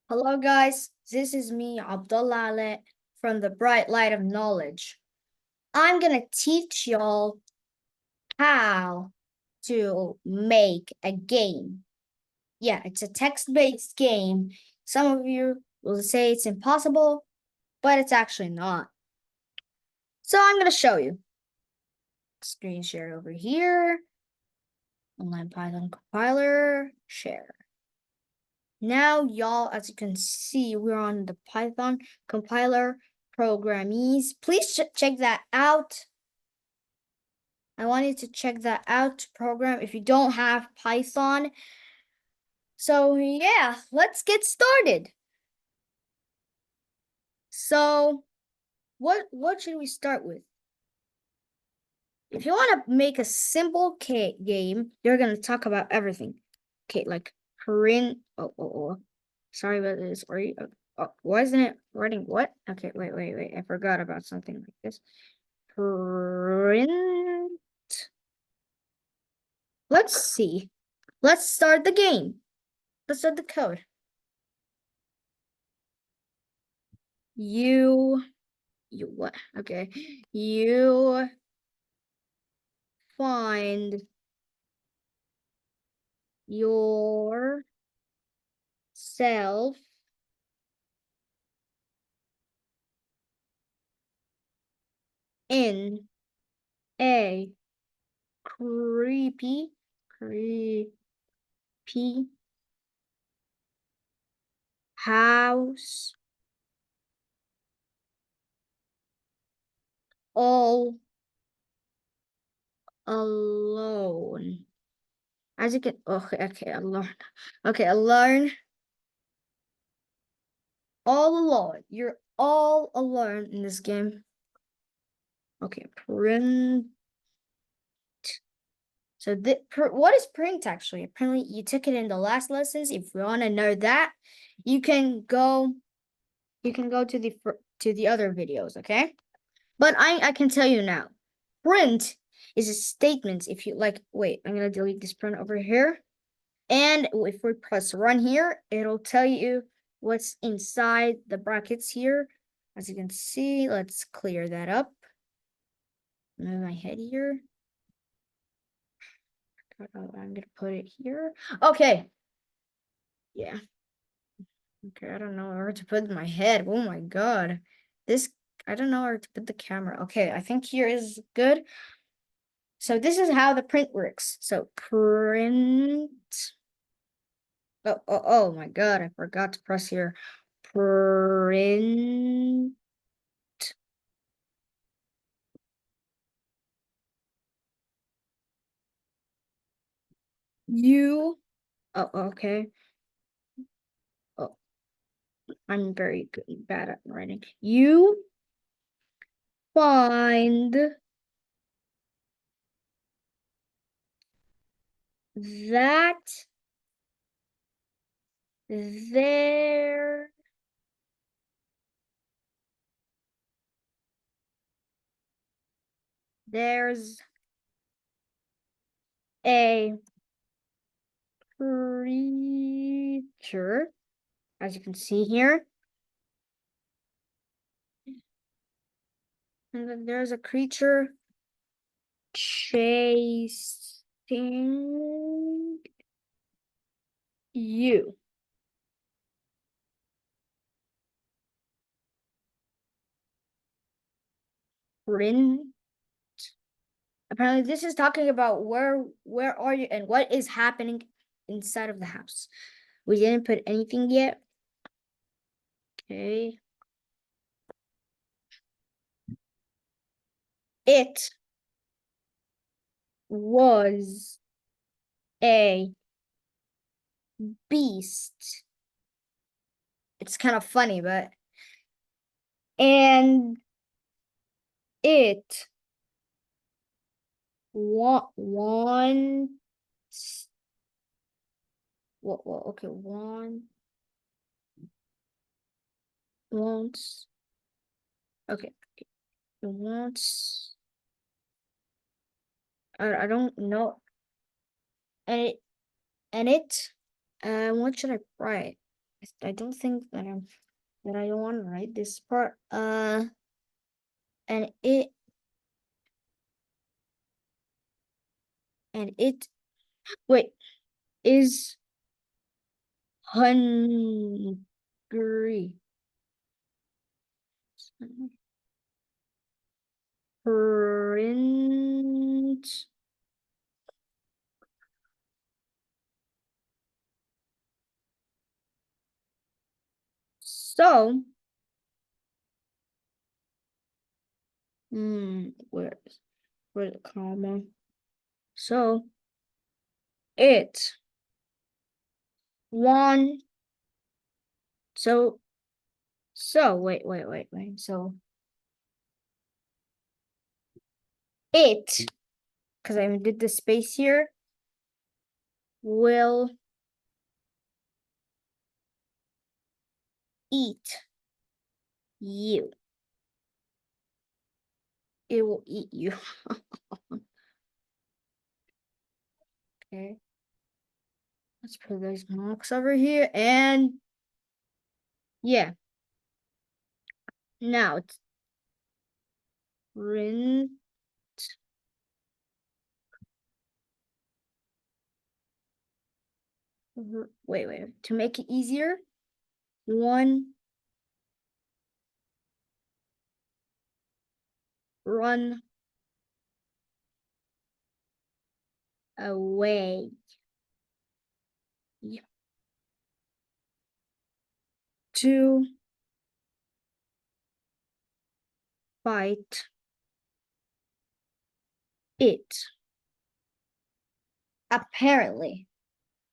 Hello, guys. This is me, Abdullah, from the Bright Light of Knowledge. I'm going to teach y'all how to make a game. Yeah, it's a text-based game. Some of you will say it's impossible, but it's actually not. So I'm going to show you. Screen share over here. Online Python compiler, share. Now, y'all, as you can see, we're on the Python compiler programmees. Please check that out. I want you to check that out to program if you don't have Python. So yeah, let's get started. So what should we start with? If you want to make a simple game, you're gonna talk about everything. Okay, like print. Sorry about this. Why isn't it writing what? Okay, wait. I forgot about something like this. Print. Let's see. Let's start the game. Let's start the code. You what? Okay. You find yourself in a creepy house all alone. As you can, okay, alone. Okay, alone. All alone. You're all alone in this game. Okay, print. So what is print actually? Apparently, you took it in the last lessons. If you want to know that, you can go. You can go to the other videos. Okay, but I can tell you now. Print is a statement. If you like, wait, I'm gonna delete this print over here. And if we press run here, it'll tell you what's inside the brackets here. As you can see, let's clear that up. Move my head here. I'm gonna put it here. Okay. Yeah. Okay, I don't know where to put my head. Oh my God. I don't know where to put the camera. Okay, I think here is good. So this is how the print works. So print. Oh my God, I forgot to press here. Print. You. Oh, okay. Oh, I'm very bad at writing. You find that there there's a creature, as you can see here, and then there's a creature chasing you. Print. Apparently, this is talking about where are you and what is happening inside of the house. We didn't put anything yet. Okay. It was a beast. It's kind of funny, but and it wants okay, wants okay, it wants I don't know. And it what should I write? I don't think that I don't want to write this part. And it wait is hungry. Print. So, where's the comma? So it one. Wait. So it, because I did the space here, will eat you. It will eat you. Okay. Let's put those marks over here. And yeah. Now it's print. Wait. To make it easier, one run away. Yeah. Two fight it. Apparently.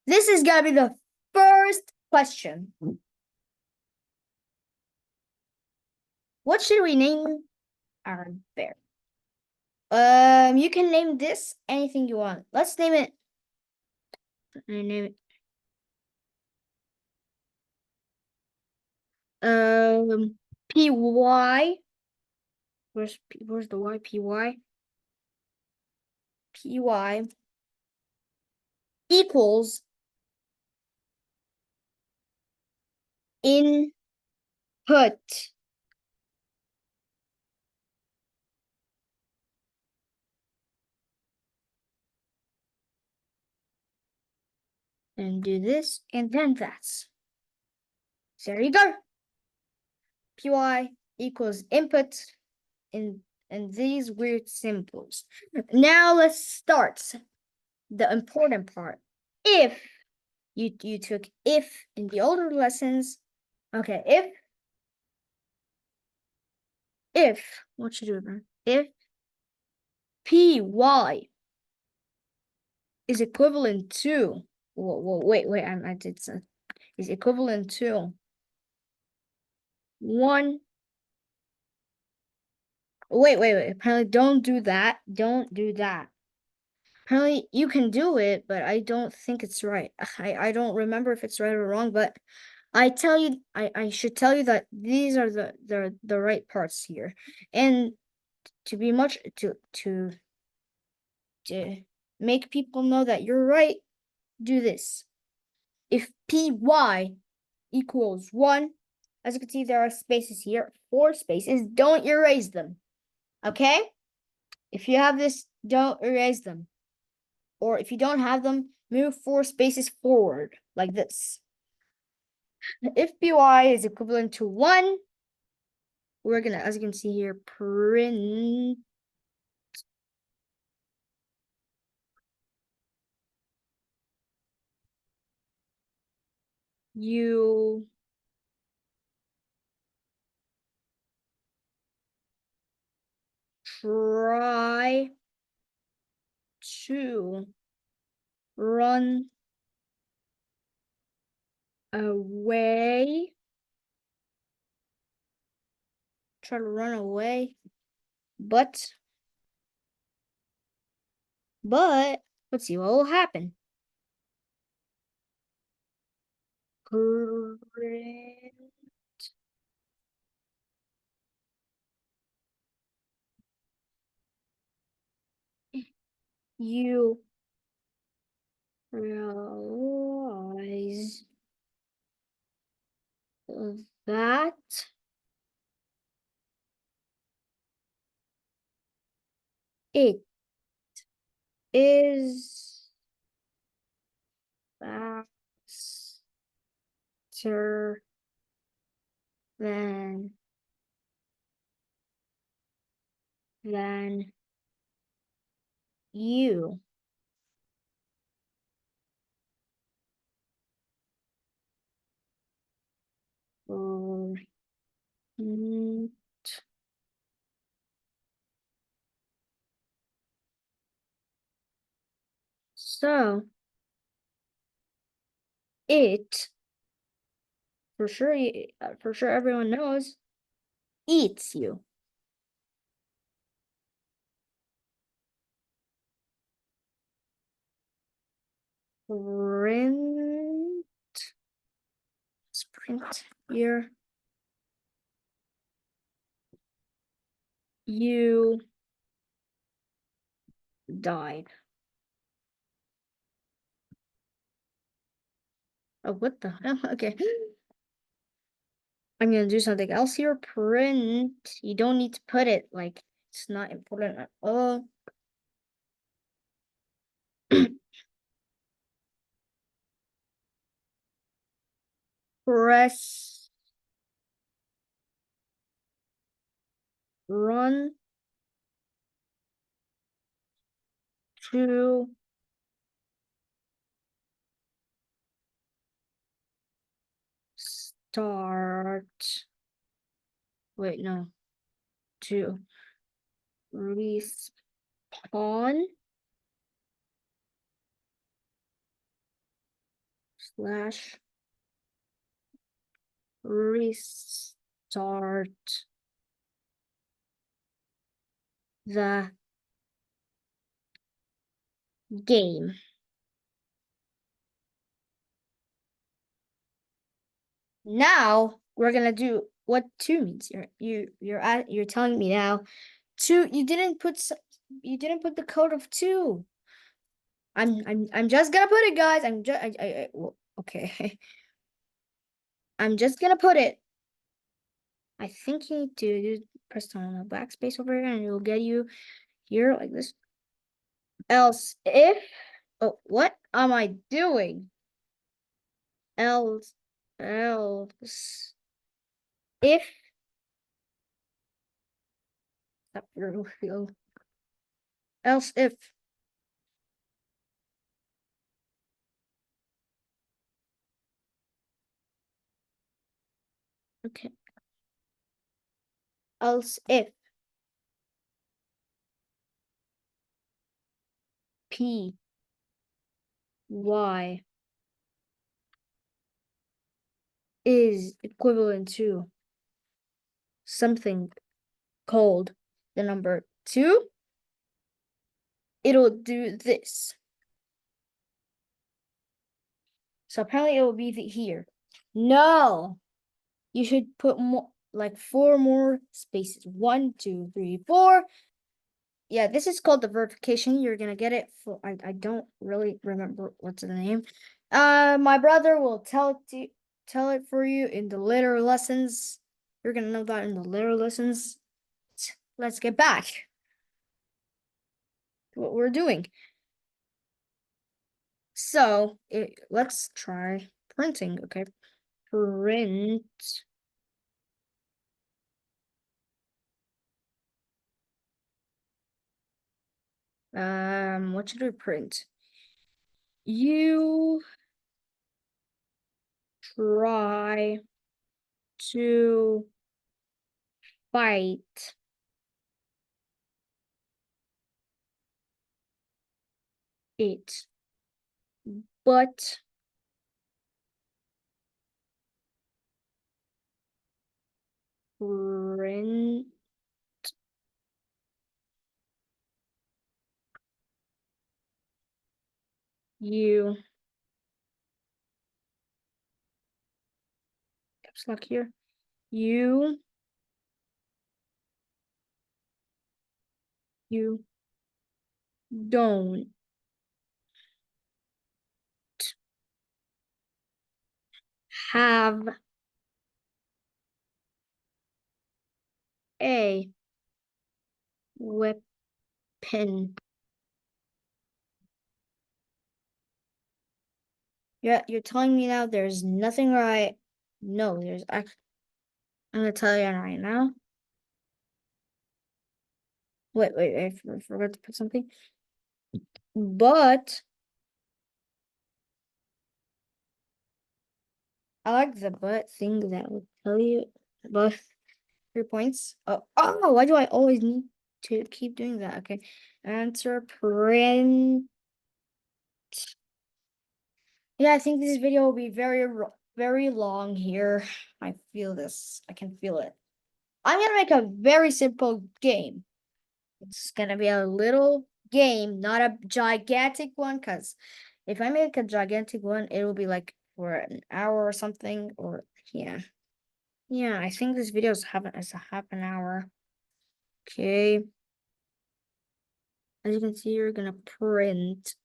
This is gonna be the first question. What should we name our bear? You can name this anything you want. Let's name it. PY. Where's the Y? PY. PY equals input. And do this and then that. So there you go. PY equals input in these weird symbols. Now let's start the important part. If you took if in the older lessons, okay, if what should you do? If PY is equivalent to wait, I did some is equivalent to 1. Wait. Apparently, don't do that. Don't do that. Apparently, you can do it, but I don't think it's right. I don't remember if it's right or wrong, but I should tell you that these are the right parts here. And to be much to make people know that you're right, do this. If PY equals 1, as you can see, there are spaces here, 4 spaces. Don't erase them. Okay? If you have this, don't erase them. Or if you don't have them, move 4 spaces forward, like this. If PY is equivalent to 1, we're gonna, as you can see here, print you try to run away. Try to run away. But let's see what will happen. Print you realize that it is faster than you. Or so it for sure everyone knows eats you. Print sprint here. You died. Oh, what the hell? Okay. I'm gonna do something else here. Print. You don't need to put it like it's not important at all. Press run to start. Wait, no. To respawn slash restart the game. Now we're gonna do what two means. You're telling me now two. You didn't put the code of two. I'm just gonna put it, guys. Well, okay. I'm just gonna put it. I think you need to press on the backspace over here, and it'll get you here like this. Else if oh, what am I doing? Else if stop your wheel. Else if okay. Else if P Y is equivalent to something called the number 2, it'll do this. So apparently it will be here. No, you should put more, like 4 more spaces. 1, 2, 3, 4. Yeah, this is called the verification. You're gonna get it for I don't really remember what's the name. My brother will tell it for you in the later lessons. You're gonna know that in the later lessons. Let's get back to what we're doing. So let's try printing. Okay, print. What should we print? You try to fight it, but print you caps lock here. You don't have a weapon. Yeah, you're telling me now there's nothing right. No, I'm gonna tell you right now. Wait, I forgot to put something. But I like the but thing that would tell you both 3 points. Oh, why do I always need to keep doing that? Okay. Answer print. Yeah, I think this video will be very long here. I feel this. I can feel it. I'm gonna make a very simple game. It's gonna be a little game, not a gigantic one, because if I make a gigantic one, it will be like for an hour or something, or yeah. Yeah, I think this video is a half an hour. Okay. As you can see, you're gonna print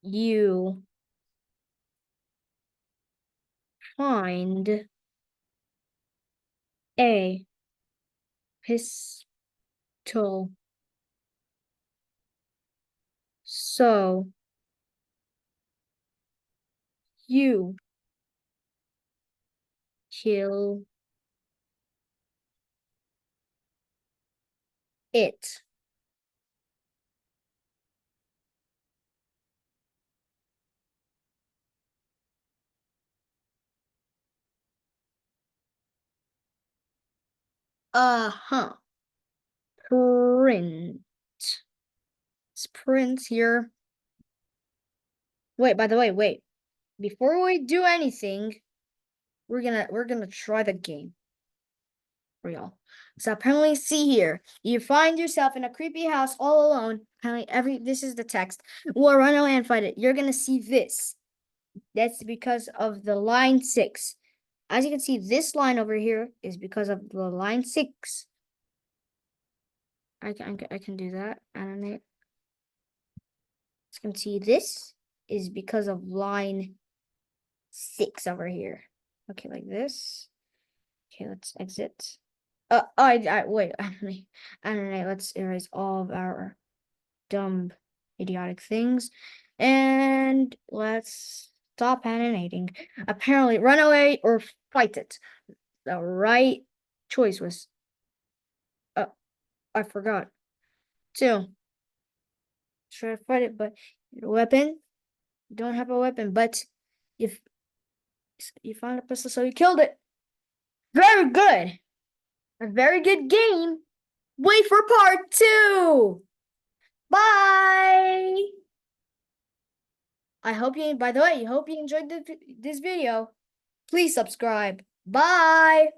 you find a pistol. So you kill it. Uh-huh. Print. Let's print here. Wait, by the way, wait. Before we do anything, we're gonna try the game for y'all. So apparently, see here, you find yourself in a creepy house all alone. Apparently, this is the text. Well, run away and fight it. You're gonna see this. That's because of the line 6. As you can see, this line over here is because of the line 6. I can do that. Animate. As you can see, this is because of line 6 over here. Okay, like this. Okay, let's exit. I wait. Animate. Let's erase all of our dumb, idiotic things, and let's stop animating. Apparently, run away or fight it. The right choice was. Uh, I forgot. 2. Try to fight it, but your weapon. You don't have a weapon, but if you found a pistol, so you killed it. Very good. A very good game. Wait for part 2. Bye. By the way, I hope you enjoyed this video. Please subscribe. Bye.